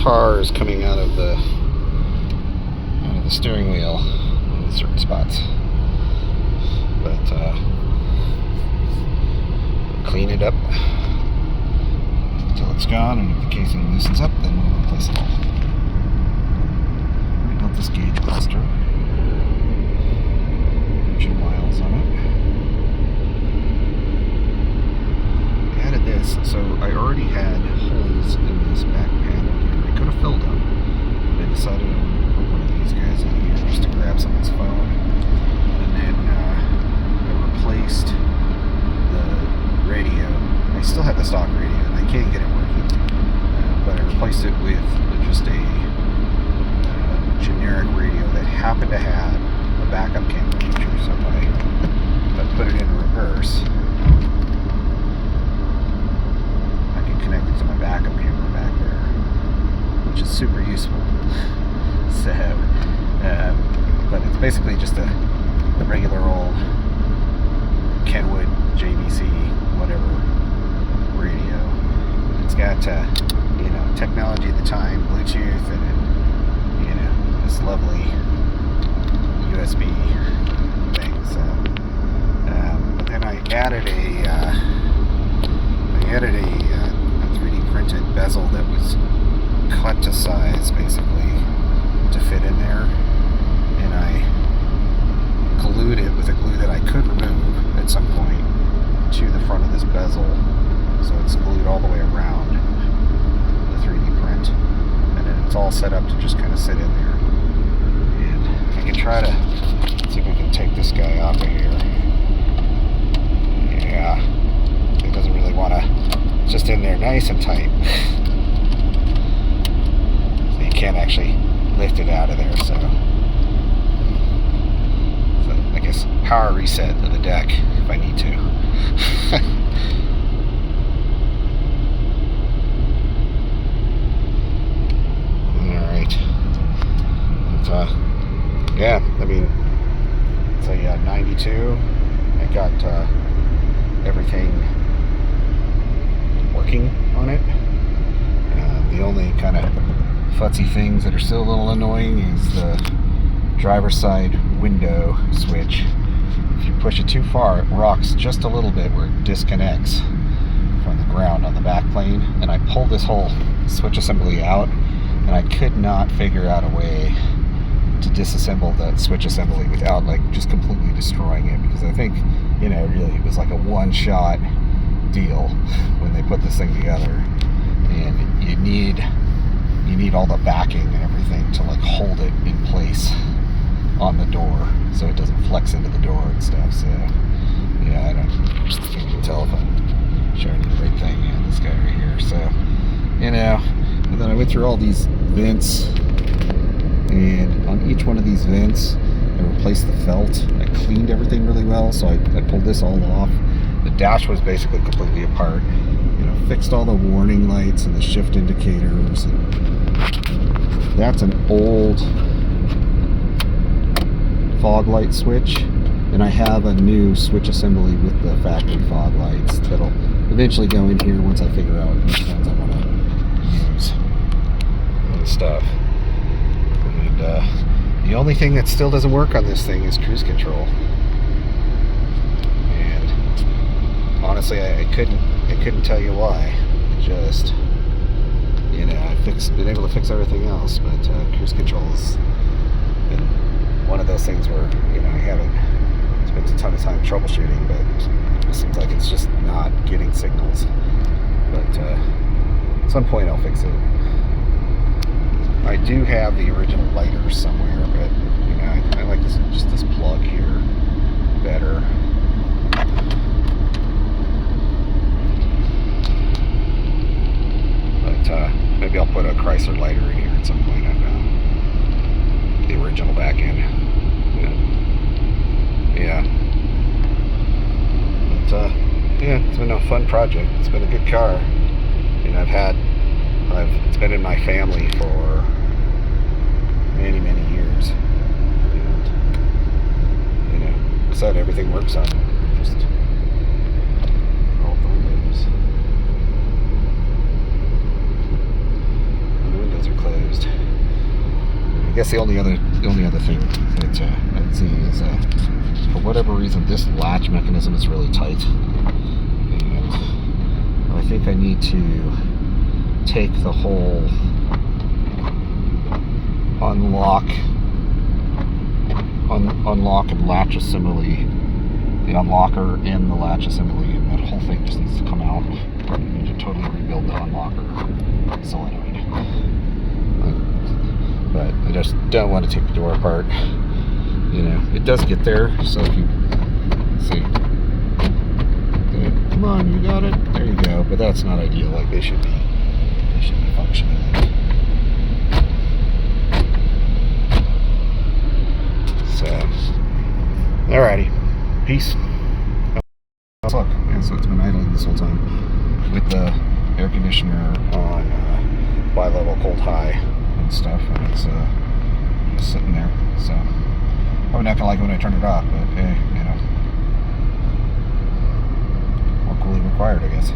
tar is coming out of the steering wheel in certain spots. But clean it up until it's gone, and if the casing loosens up, then we'll replace it all. Rebuilt this gauge cluster. 2 miles on it. Added this, so I already had holes in this back panel here. I could have filled them, but I decided I wanted to put one of these guys in here just to grab someone's phone. And then I replaced the radio. I still have the stock radio, and I can't get it working, but I replaced it with just a generic radio that happened to have a backup camera feature. So if I put it in reverse, I can connect it to my backup camera back there, which is super useful. So, but it's basically just a regular old Kenwood JVC whatever radio. It's got technology at the time, Bluetooth, and this lovely USB thing. So, but then I added a 3D printed bezel that was cut to size, basically, to fit in there, and I glued it with a glue that I could remove at some point to the front of this bezel, so it's glued all the way around the 3D print, and then it's all set up to just kind of sit in there. And I can try to see if we can take this guy off of here. Yeah, it doesn't really want to. It's just in there nice and tight. So you can't actually lift it out of there. So I guess power reset of the deck if I need to. Alright. Yeah, I mean, it's a 92. I got everything working on it. The only kind of futzy things that are still a little annoying is the driver's side window switch. If you push it too far, it rocks just a little bit where it disconnects from the ground on the back plane. And I pulled this whole switch assembly out, and I could not figure out a way to disassemble that switch assembly without just completely destroying it, because I think really it was like a one-shot deal when they put this thing together, and you need all the backing and everything to hold it in place on the door so it doesn't flex into the door and stuff. So yeah, I don't think you can tell if I'm showing you the right thing. Yeah, this guy right here. So and then I went through all these vents, and on each one of these vents I replaced the felt. I cleaned everything really well, so I pulled this all off. The dash was basically completely apart. Fixed all the warning lights and the shift indicators, and that's an old fog light switch, and I have a new switch assembly with the factory fog lights that'll eventually go in here once I figure out which ones I want to use and stuff. And the only thing that still doesn't work on this thing is cruise control. And honestly, I couldn't tell you why. Just I've been able to fix everything else, but cruise control has been one of those things where I haven't spent a ton of time troubleshooting, but it seems like it's just not getting signals. But at some point I'll fix it. I do have the original lighters somewhere, but I like this plug here better. But maybe I'll put a Chrysler lighter in here at some point. I don't know. The original back end. Yeah. But yeah, it's been a fun project. It's been a good car. It's been in my family for many, many years. And like I said, everything works on it. Just all the windows. And the windows are clear. guess the only other thing that I'd seen is for whatever reason this latch mechanism is really tight, and I think I need to take the whole unlock and latch assembly, the unlocker and the latch assembly, and that whole thing just needs to come out. I need to totally rebuild the unlocker solenoid. But I just don't want to take the door apart. You know, it does get there, so if you see, okay, come on, you got it, there you go. But that's not ideal. Like they should be functioning. So, alrighty, peace. Look, yeah, so it's been idling this whole time with the air conditioner on bi-level cold high and stuff, and it's just sitting there. So I'm not gonna like it when I turn it off, but hey, you know, more cooling required, I guess.